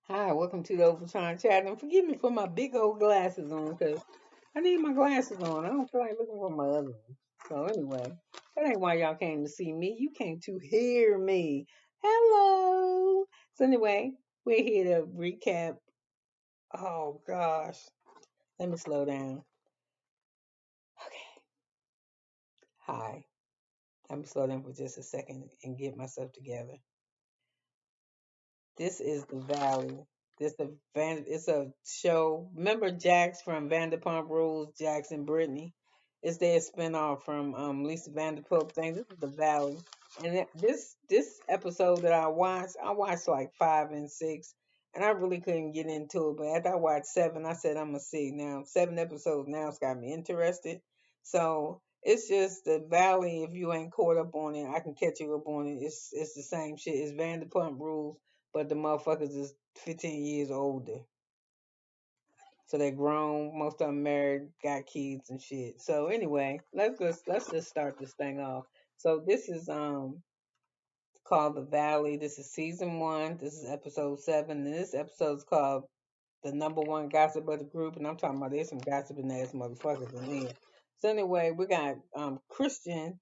Hi, welcome to the Obachanchatter. And forgive me for my big old glasses on because I need my glasses on. I don't feel like looking for my other ones. So anyway, that ain't why y'all came to see me. You came to hear me. Hello. So anyway, we're here to recap. Oh gosh, let me slow down. Okay. Hi. Let me slow down for just a second and get myself together. This is the Valley. It's a show. Remember Jax from Vanderpump Rules, Jax and Brittany? It's their spinoff from Lisa Vanderpump thing. This is the Valley. And this episode that I watched like 5 and 6, and I really couldn't get into it. But after I watched 7, I said I'm gonna see. Now 7 episodes now it's got me interested. So it's just the Valley. If you ain't caught up on it, I can catch you up on it. It's the same shit. It's Vanderpump Rules, but the motherfuckers is 15 years older. So they're grown, most of them married, got kids and shit. So anyway, let's just start this thing off. So this is called The Valley. This is season 1. This is episode 7. And this episode is called The Number One Gossip of the Group. And I'm talking about there's some gossiping ass motherfuckers in here. So anyway, we got Christian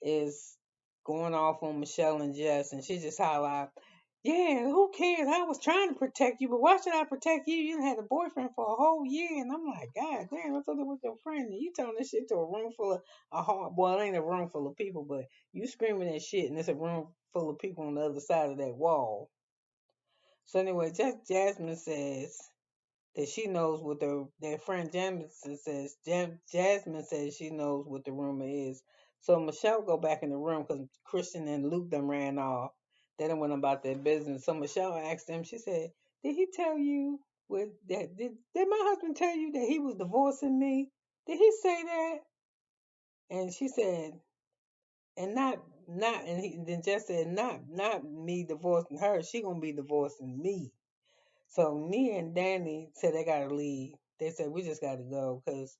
is going off on Michelle and Jess, and she just highlight, yeah, who cares? I was trying to protect you, but why should I protect you? You had a boyfriend for a whole year, and I'm like, God damn, I thought it was your friend, and you telling this shit to a room full of well, it ain't a room full of people, but you screaming that shit, and it's a room full of people on the other side of that wall. So anyway, Jasmine says that she knows what their friend Jasmine says. Jasmine says she knows what the rumor is. So Michelle go back in the room because Christian and Luke them ran off. They done went about their business. So Michelle asked them. She said, "Did he tell you what that? Did my husband tell you that he was divorcing me? Did he say that?" And she said, "And not." And he then Jess said, "Not me divorcing her. She gonna be divorcing me." So Nia and Danny said they gotta leave. They said we just gotta go because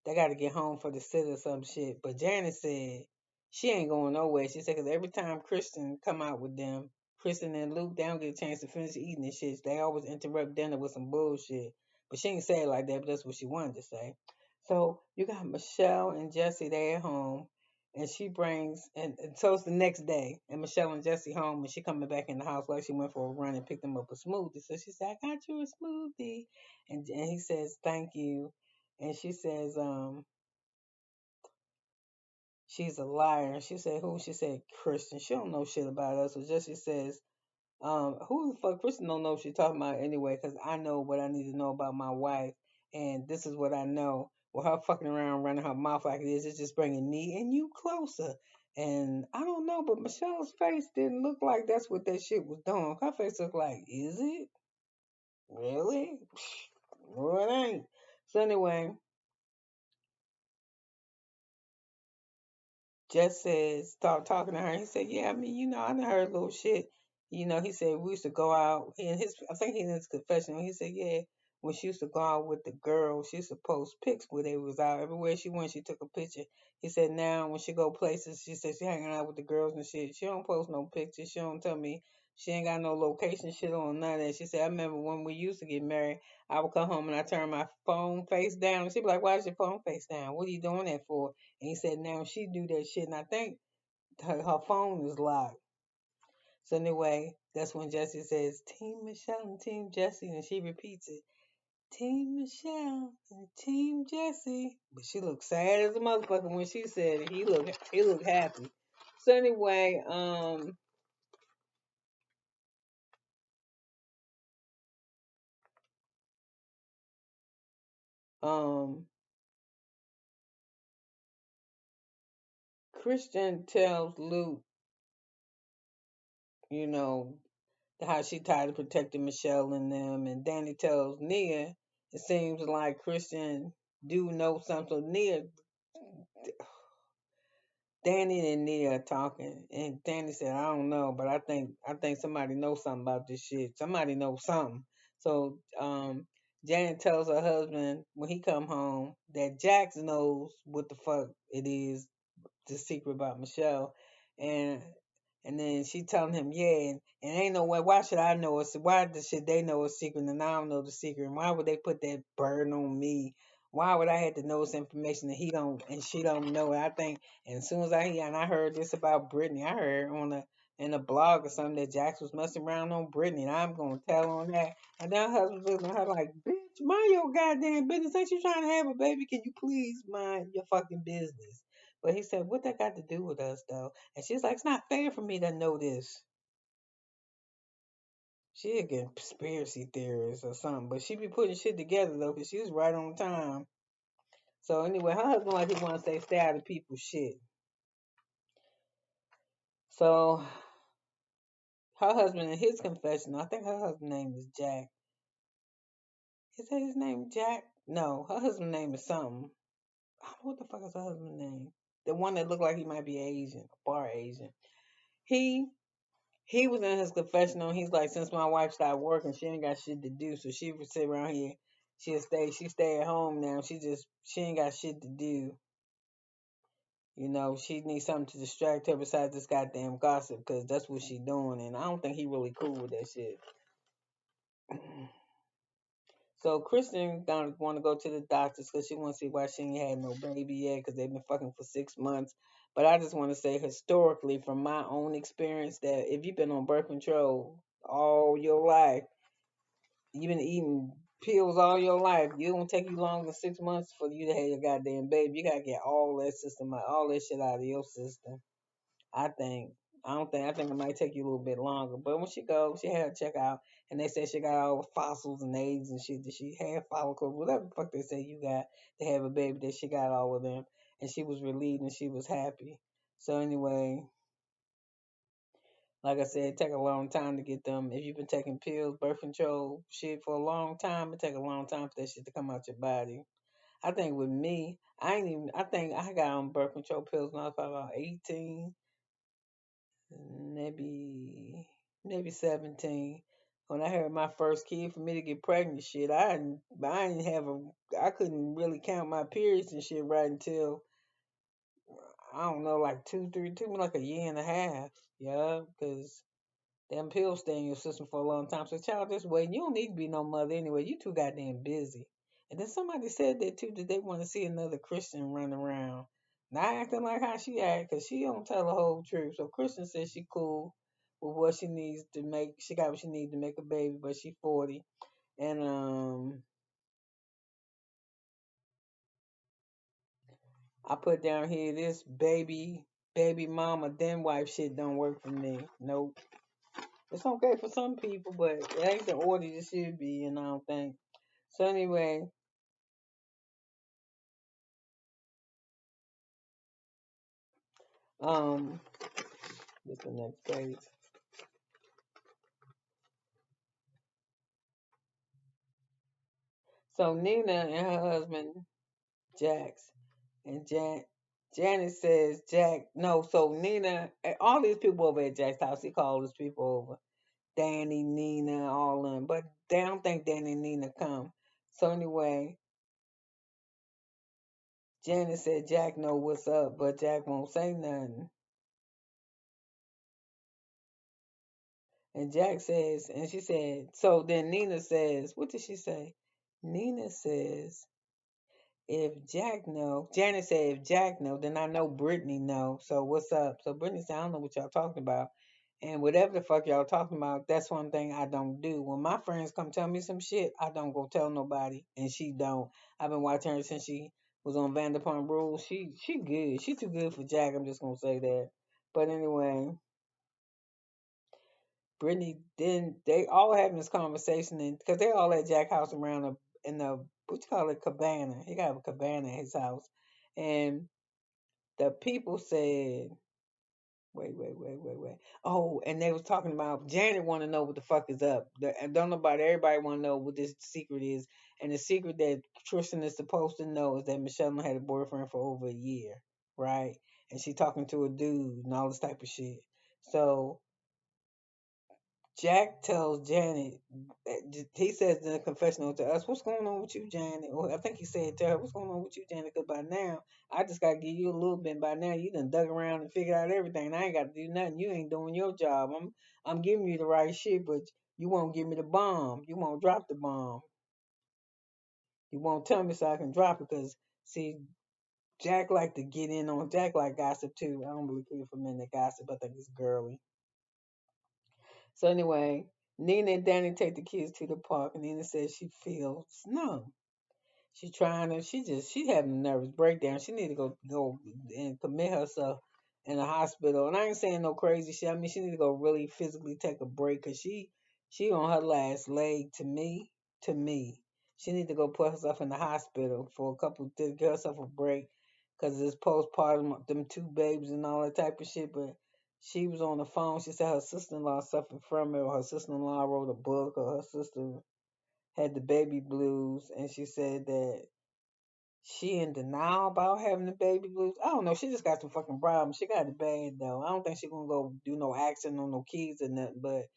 they gotta get home for the sit or some shit. But Janet said she ain't going nowhere. She said because every time Kristen come out with them, Kristen and Luke, they don't get a chance to finish eating and shit. They always interrupt dinner with some bullshit. But she ain't say it like that, but that's what she wanted to say. So you got Michelle and Jesse there at home, and she brings and so it's the next day, and Michelle and Jesse home, and she coming back in the house like she went for a run and picked them up a smoothie. So she said, "I got you a smoothie," and he says, "Thank you," and she says, she's a liar. And she said, "Who?" She said, "Kristen." She don't know shit about us. So Jesse says, who the fuck Kristen don't know what she's talking about anyway, because I know what I need to know about my wife, and this is what I know. With her fucking around running her mouth like it is, it's just bringing me and you closer. And I don't know, but Michelle's face didn't look like that's what that shit was doing. Her face looked like, is it? Really? No, it ain't. So anyway, Just says, start talking to her. He said, "Yeah, I mean, I done heard little shit." He said we used to go out. I think in his confession, he said, "Yeah, when she used to go out with the girls, she used to post pics where they was out. Everywhere she went, she took a picture." He said, "Now when she go places, she said she hanging out with the girls and shit. She don't post no pictures. She don't tell me. She ain't got no location shit on none of that." She said, "I remember when we used to get married, I would come home and I turn my phone face down, and she'd be like, 'Why is your phone face down? What are you doing that for?'" And he said now she do that shit, and I think her phone is locked. So anyway, that's when Jesse says, "Team Michelle and Team Jesse," and she repeats it, "Team Michelle and Team Jesse." But she looked sad as a motherfucker when she said it. He looked happy. So anyway, um, Christian tells Luke, you know, how she tried to protect Michelle and them, and Danny tells Nia it seems like Christian do know something. So Nia, Danny and Nia are talking, and Danny said, "I don't know, but I think somebody knows something about this shit. Somebody knows something." So Janet tells her husband when he come home that Jax knows what the fuck it is, the secret about Michelle, and And then she telling him, yeah, and ain't no way. Why should I know it? Why should they know a secret and I don't know the secret? And why would they put that burden on me? Why would I have to know this information that he don't and she don't know it? I think, and as soon as I heard this about Brittany, I heard on a in a blog or something that Jax was messing around on Brittany, and I'm gonna tell on that. And then her husband's looking at her like, bitch, mind your goddamn business. Ain't you trying to have a baby? Can you please mind your fucking business? But he said, what that got to do with us though? And she's like, it's not fair for me to know this. She a conspiracy theorist or something, but she be putting shit together though, 'cause she was right on time. So anyway, her husband like he want to say stay out of people's shit. So her husband in his confession, I think her husband's name is Jack. Is that his name, Jack? No, her husband's name is something. I don't know what the fuck is her husband's name. The one that looked like he might be Asian, bar Asian. He He was in his confessional. He's like, since my wife started working, she ain't got shit to do, so she would sit around here. She stay at home now. She ain't got shit to do. You know, she needs something to distract her besides this goddamn gossip, because that's what she doing. And I don't think he really cool with that shit. So Kristen gonna want to go to the doctors because she want to see why she ain't had no baby yet, because they've been fucking for 6 months. But I just want to say historically, from my own experience, that if you've been on birth control all your life, you've been eating pills all your life. It won't take you longer than 6 months for you to have your goddamn baby. You gotta get all that shit out of your system. I think. I don't think. I think it might take you a little bit longer. But when she goes, she had a check out, and they said she got all the fossils and eggs and shit that she had follicles, whatever the fuck they say you got to have a baby. That she got all of them, and she was relieved and she was happy. So anyway, like I said, it take a long time to get them. If you've been taking pills, birth control shit for a long time, it take a long time for that shit to come out your body. I think with me, I ain't even. I think I got on birth control pills when I was probably about 18, maybe 17. When I had my first kid, for me to get pregnant, shit, I didn't have a. I couldn't really count my periods and shit right until I don't know, like two, three, it took me like a year and a half. Yeah, because them pills stay in your system for a long time. So, child, this way, you don't need to be no mother anyway. You too goddamn busy. And then somebody said that too, that they want to see another Christian run around. Not acting like how she act, because she don't tell the whole truth. So, Christian says she cool with what she needs to make. She got what she needs to make a baby, but she 40. And I put down here this baby mama, then wife shit don't work for me. Nope. It's okay for some people, but it ain't the order it should be, and I don't think. So anyway, um, this the next page. So Nina and her husband Jax and Janet says Jack no. So Nina and all these people over at Jack's house, he called these people over. Danny, Nina, all of them, but they don't think Danny and Nina come. So anyway, Janet said Jack know what's up, but Jack won't say nothing. And Jack says, and she said, so then Nina says, what did she say? Nina says, if Jack know, Janet said, if Jack know, then I know Brittany know. So what's up? So Brittany said, I don't know what y'all talking about. And whatever the fuck y'all talking about, that's one thing I don't do. When my friends come tell me some shit, I don't go tell nobody. And she don't. I've been watching her since she was on Vanderpump Rules. She good. She too good for Jack. I'm just gonna say that. But anyway, Brittany, then they all having this conversation, and because they all at Jack house around in the what you call it, cabana. He got a cabana at his house, and the people said, wait. Oh, and they was talking about Janet want to know what the fuck is up. And don't nobody, everybody want to know what this secret is, and the secret that Tristan is supposed to know is that Michelle had a boyfriend for over a year, right? And she talking to a dude and all this type of shit. So Jack tells Janet, he says in the confessional to us, "What's going on with you, Janet?" Or I think he said to her, "What's going on with you, Janet? Because by now, I just got to give you a little bit. By now, you done dug around and figured out everything. I ain't got to do nothing. You ain't doing your job. I'm giving you the right shit, but you won't give me the bomb. You won't drop the bomb. You won't tell me so I can drop it. Because, see, Jack like to get in on, Jack like gossip too. I don't really care for men that gossip. I think it's girly. So anyway, Nina and Danny take the kids to the park, and Nina says she feels numb. She having a nervous breakdown. She need to go and commit herself in a hospital. And I ain't saying no crazy shit. I mean, she need to go really physically take a break because she on her last leg. To me, she need to go put herself in the hospital for a couple to get herself a break because it's postpartum, them two babies and all that type of shit. But she was on the phone. She said her sister-in-law suffered from it, or her sister-in-law wrote a book, or her sister had the baby blues, and she said that she in denial about having the baby blues. I don't know. She just got some fucking problems. She got it bad though. I don't think she gonna go do no accident on no kids or nothing, but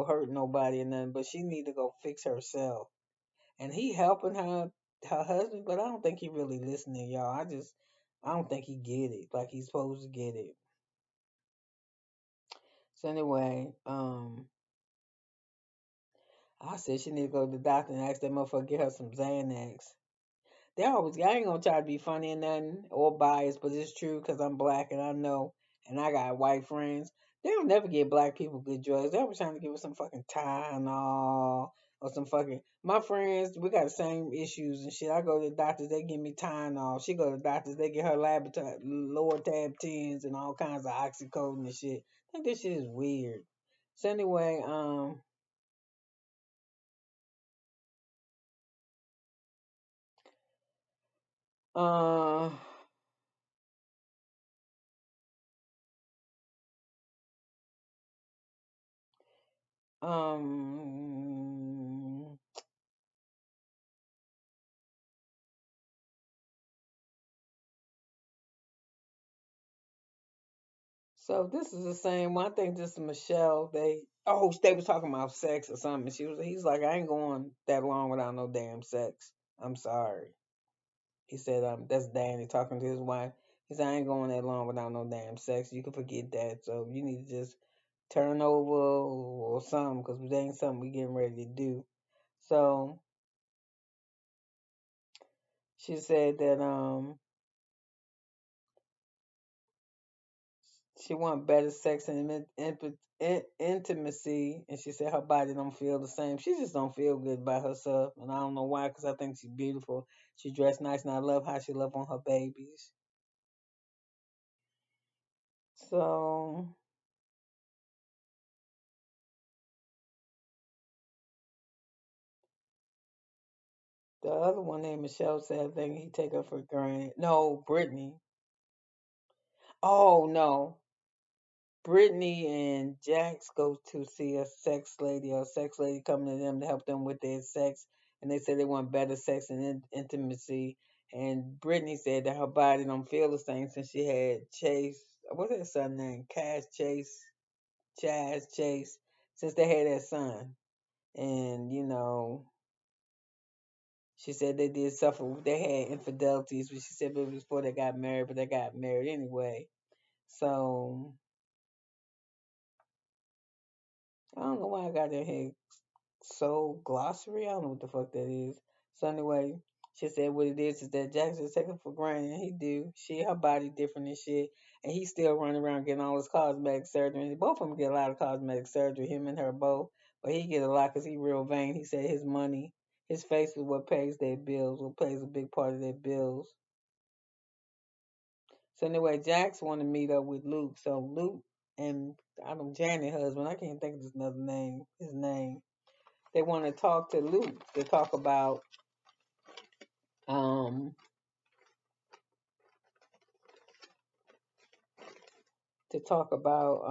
hurt nobody or nothing. But she need to go fix herself. And he helping her husband, but I don't think he really listening, y'all. I don't think he get it like he's supposed to get it. So anyway, I said she need to go to the doctor and ask that motherfucker get her some Xanax. I ain't gonna try to be funny or nothing or biased, but it's true because I'm black and I know, and I got white friends. They don't never give black people good drugs. They always trying to give us some fucking Tylenol or some fucking. My friends, we got the same issues and shit. I go to the doctors, they give me Tylenol. She go to the doctors, they get her lower tab tens and all kinds of oxycodone and shit. I think this shit is weird. So anyway, uh, um. So this is the same one. I think this is Michelle. They was talking about sex or something. He's like, I ain't going that long without no damn sex. I'm sorry. He said, that's Danny talking to his wife. He said, I ain't going that long without no damn sex. You can forget that. So you need to just turn over or something because there ain't something we getting ready to do. So she said that she want better sex and intimacy, and she said her body don't feel the same. She just don't feel good by herself, and I don't know why. Because I think she's beautiful. She dressed nice, and I love how she love on her babies. So the other one named Michelle said I think he take her for granted. No, Brittany. Oh no, Brittany and Jax go to see a sex lady or a sex lady coming to them to help them with their sex, and they said they want better sex and intimacy. And Brittany said that her body don't feel the same since she had Chase. What's that son name? Chaz Chase. Since they had that son, and she said they did suffer. They had infidelities, but she said it was before they got married, but they got married anyway. So I don't know why I got that head soul glossary. I don't know what the fuck that is. So anyway, she said what it is that Jackson's taking for granted. He do. Her body different and shit. And he still running around getting all his cosmetic surgery. And both of them get a lot of cosmetic surgery, him and her both. But he get a lot because he real vain. He said his money, his face is what pays their bills, what plays a big part of their bills. So anyway, Jax want to meet up with Luke. So Luke and I don't Janet husband, I can't think of his name. They want to talk to Luke to talk about um to talk about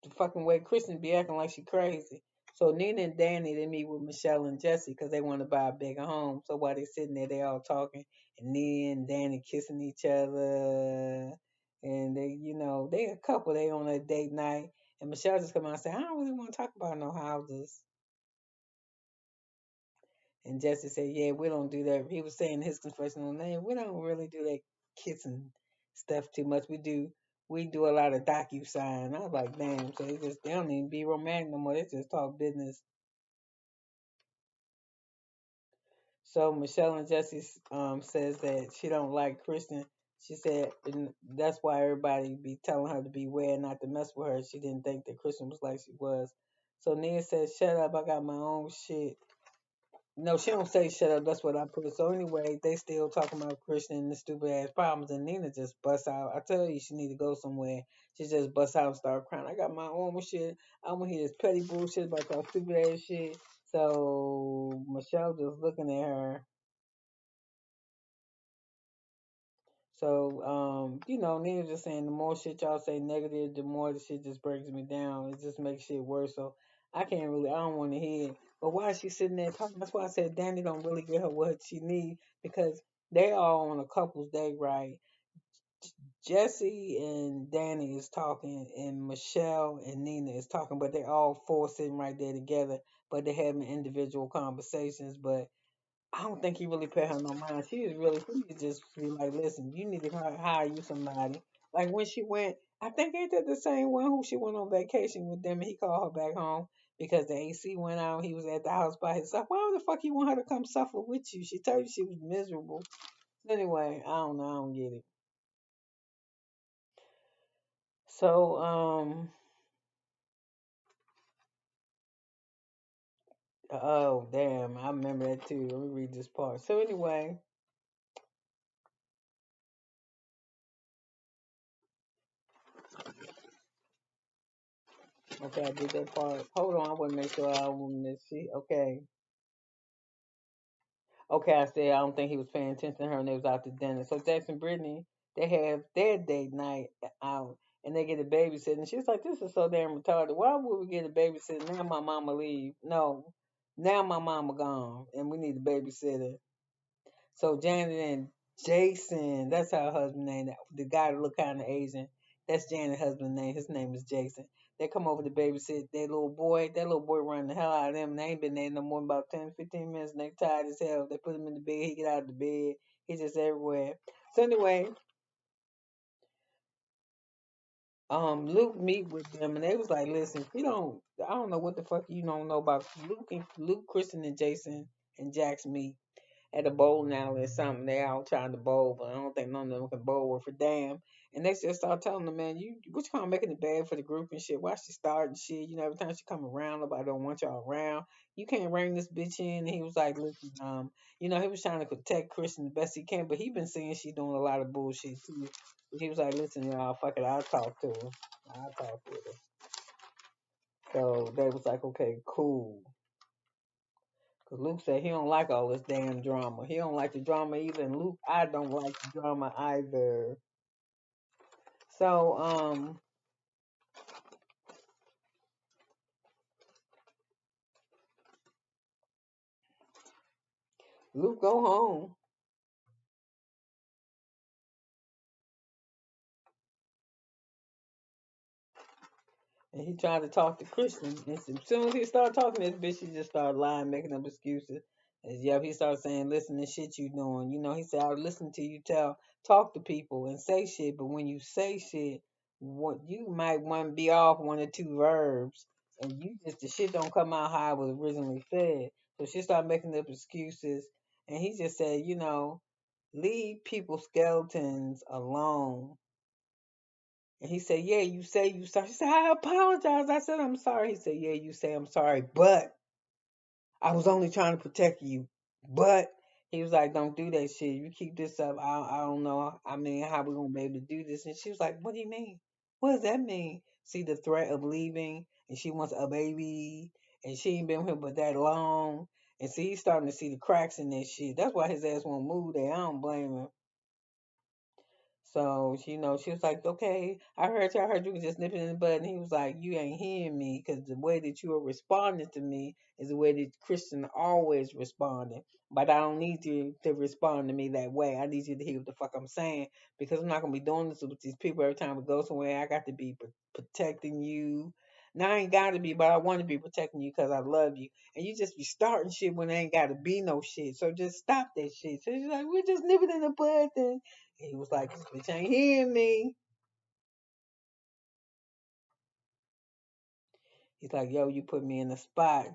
the fucking way Kristen be acting like she crazy. So Nina and Danny they meet with Michelle and Jesse because they want to buy a bigger home. So while they sitting there, they all talking, and Nina and Danny kissing each other, and they a couple. They on a date night, And Michelle just come out and say, I don't really want to talk about no houses. And Jesse said, yeah, we don't do that. He was saying his confessional name, we don't really do that kissing stuff too much. We do a lot of docu-sign. I was like, damn, so they don't even be romantic no more. They just talk business. So Michelle and Jesse says that she don't like Christian. She said and that's why everybody be telling her to beware not to mess with her. She didn't think that Christian was like she was. So Nia said, shut up, I got my own shit. No, she don't say shut up. That's what I put. So anyway, they still talking about Christian and the stupid ass problems, and Nina just busts out. I tell you, she need to go somewhere. She just busts out and start crying. I got my own shit. I don't hear this petty bullshit about your stupid ass shit. So Michelle just looking at her. So Nina just saying the more shit y'all say negative, the more the shit just breaks me down. It just makes shit worse. So I don't want to hear it. But why is she sitting there talking? That's why I said Danny don't really get her what she need because they all on a couple's day, right? Jesse and Danny is talking, and Michelle and Nina is talking, but they're all four sitting right there together, but they're having individual conversations. But I don't think he really paid her no mind. She need to just be like, listen, you need to hire you somebody. Like when she went, I think ain't that the same one who she went on vacation with them and he called her back home because the AC went out. He was at the house by himself. Why the fuck you want her to come suffer with you? She told you she was miserable. Anyway, I don't know. I don't get it. So, oh damn, I remember that too. Let me read this part. So anyway, okay, I did that part. Hold on, I want to make sure I won't miss it. Okay. Okay, I said I don't think he was paying attention to her and they was out to dinner. So Jackson and Brittany, they have their date night out and they get a babysitter. And she's like, this is so damn retarded. Why would we get a babysitter? Now my mama leave. No. Now my mama gone and we need a babysitter. So Janet and Jason, that's her husband name. The guy that look kind of Asian. That's Janet's husband name. His name is Jason. They come over to babysit their little boy. That little boy running the hell out of them. And they ain't been there no more than about 10, 15 minutes. And they tired as hell. They put him in the bed. He get out of the bed. He's just everywhere. So anyway, Luke meet with them and they was like, listen, I don't know what the fuck you don't know about Luke, Kristen, and Jason and Jax meet at a bowling alley or something. They all trying to bowl, but I don't think none of them can bowl worth a damn. And they just start telling them, man, you what you call making it bad for the group and shit. Why she starting shit? Every time she come around, nobody don't want y'all around. You can't ring this bitch in. And he was like, listen, he was trying to protect Kristen the best he can, but he been seeing she doing a lot of bullshit too. He was like, listen, y'all, fuck it, I'll talk to her. I'll talk with her. So they was like, okay, cool. Cause Luke said he don't like all this damn drama. He don't like the drama either. And Luke, I don't like the drama either. So, Luke go home. And he tried to talk to Christian. And as soon as he started talking to this bitch, she just started lying, making up excuses. And yeah, he started saying, listen to shit you doing. He said, I'll listen to you talk to people and say shit. But when you say shit, what you might want to be off one or two verbs. And the shit don't come out how it was originally said. So she started making up excuses. And he just said, leave people's skeletons alone. And he said, yeah, you say you sorry. She said, I apologize. I said, I'm sorry. He said, yeah, you say I'm sorry, but I was only trying to protect you. But he was like, don't do that shit. You keep this up. I don't know. I mean, how we going to be able to do this? And she was like, what do you mean? What does that mean? See the threat of leaving and she wants a baby and she ain't been with him but that long. And see, he's starting to see the cracks in that shit. That's why his ass won't move there. I don't blame him. So, she was like, okay, I heard you was just nipping in the bud. And he was like, you ain't hearing me because the way that you are responding to me is the way that Christian always responded. But I don't need you to respond to me that way. I need you to hear what the fuck I'm saying because I'm not going to be doing this with these people every time we go somewhere. I got to be protecting you. Now I ain't gotta be, but I want to be protecting you because I love you. And you just be starting shit when there ain't gotta be no shit. So just stop that shit. So she's like, we're just living in the bud thing. And he was like, this bitch ain't hearing me. He's like, yo, you put me in the spot.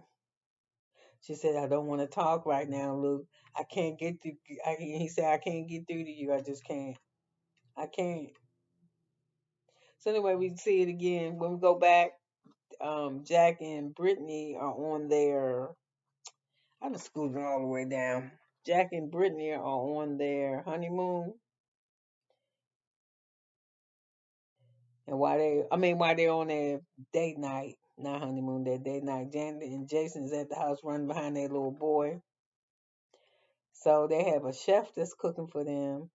She said, I don't want to talk right now, Luke. I can't get through. He said, I can't get through to you. I just can't. I can't. So anyway, we see it again when we go back. Jack and Brittany are on their. I just scooted all the way down. Jack and Brittany are on their honeymoon, and while they're on their date night, not honeymoon, their date night. Janet and Jason is at the house running behind their little boy. So they have a chef that's cooking for them.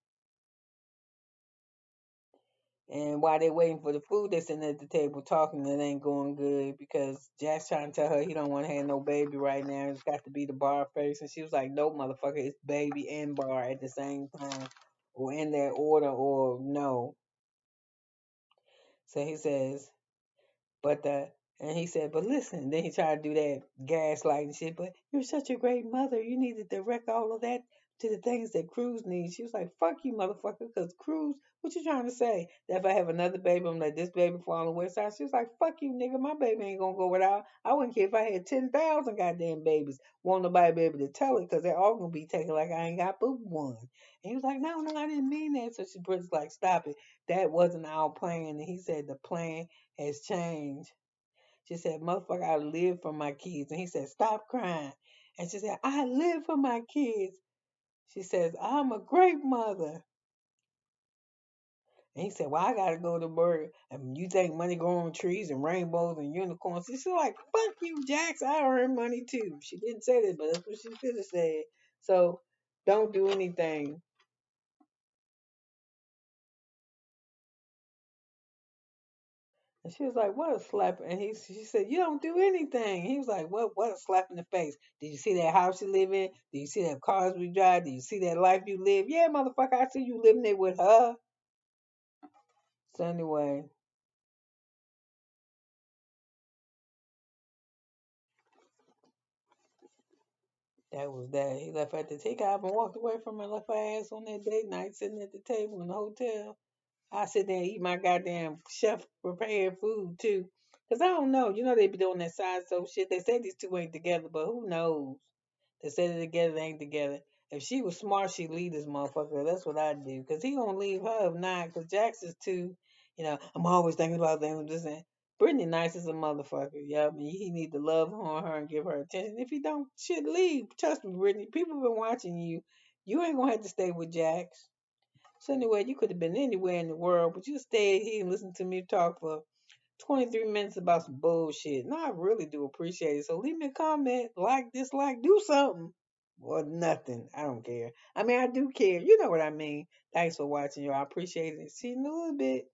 And while they're waiting for the food, they're sitting at the table talking. It ain't going good because Jack's trying to tell her he don't want to have no baby right now. It's got to be the bar first. And she was like, "No, motherfucker, it's baby and bar at the same time, or in that order, or no." So he says, "But the," and he said, "But listen." Then he tried to do that gaslighting shit. But you're such a great mother. You need to direct all of that to the things that Cruz needs. She was like, "Fuck you, motherfucker," because Cruz. What you trying to say? That if I have another baby, I'm let this baby fall on the west side. She was like, "Fuck you, nigga. My baby ain't gonna go without. I wouldn't care if I had 10,000 goddamn babies. Won't nobody be able to tell it because they're all gonna be taken like I ain't got but one." And he was like, "No, no, I didn't mean that." So she was like, "Stop it. That wasn't our plan." And he said, "The plan has changed." She said, "Motherfucker, I live for my kids." And he said, "Stop crying." And she said, "I live for my kids." She says, "I'm a great mother." And he said, "Well, I gotta go to work. And you think money grow on trees and rainbows and unicorns?" She's like, "Fuck you, Jax. I earn money too." She didn't say that, but that's what she should have said. So don't do anything. And she was like, "What a slap!" And she said, "You don't do anything." He was like, What a slap in the face. Did you see that house you live in? Did you see that cars we drive? Did you see that life you live? Yeah, motherfucker, I see you living it with her." So anyway, that was that. He left at the takeout and walked away from her, left her ass on that date night, sitting at the table in the hotel. I sit there and eat my goddamn chef prepared food too. Cause I don't know, they be doing that side so shit. They say these two ain't together, but who knows? They say they're together, they ain't together. If she was smart, she'd leave this motherfucker. That's what I'd do. Cause he gonna leave her if not. Cause Jax is too, I'm always thinking about them. This and Brittany nice as a motherfucker. Yeah, I mean, he need to love on her and give her attention. If he don't, shit, leave. Trust me, Brittany. People been watching you. You ain't gonna have to stay with Jax. So anyway, you could have been anywhere in the world, but you stayed here and listened to me talk for 23 minutes about some bullshit. No, I really do appreciate it. So leave me a comment, like, dislike, do something. Or nothing. I don't care. I mean, I do care. You know what I mean. Thanks for watching, y'all. I appreciate it. See you in a little bit.